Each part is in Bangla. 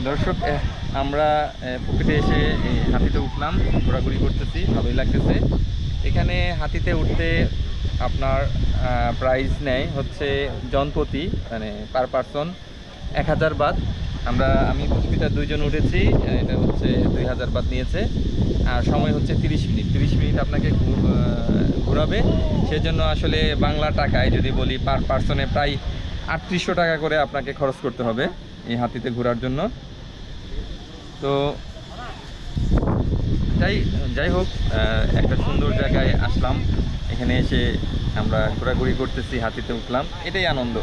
দর্শক, আমরা পুকুরে এসে হাতিতে উঠলাম, ঘোরাঘুরি করতেছি, ভালোই লাগতেছে। এখানে হাতিতে উঠতে আপনার প্রাইস নেয় হচ্ছে জনপ্রতি, মানে পার পারসন 1000 বাত। আমি পুষ্পিতা 2 জন উঠেছি, এটা হচ্ছে 2000 বাত নিয়েছে। আর সময় হচ্ছে 30 মিনিট। 30 মিনিট আপনাকে ঘোরাবে। সেজন্য আসলে বাংলা টাকায় যদি বলি, পার পারসনে প্রায় 3800 টাকা করে আপনাকে খরচ করতে হবে এই হাতিতে ঘোরার জন্য। তো যাই হোক, একটা সুন্দর জায়গায় আসলাম। এখানে এসে আমরা ঘোরাঘুরি করতেছি, হাতিতে উঠলাম, এটাই আনন্দ।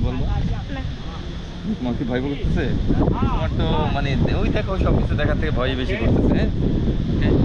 বলবো তোমার কি ভয় করতেছে? তোমার তো মানে ওই দেখো, সব কিছু দেখার থেকে ভয় বেশি করতেছে। হ্যাঁ,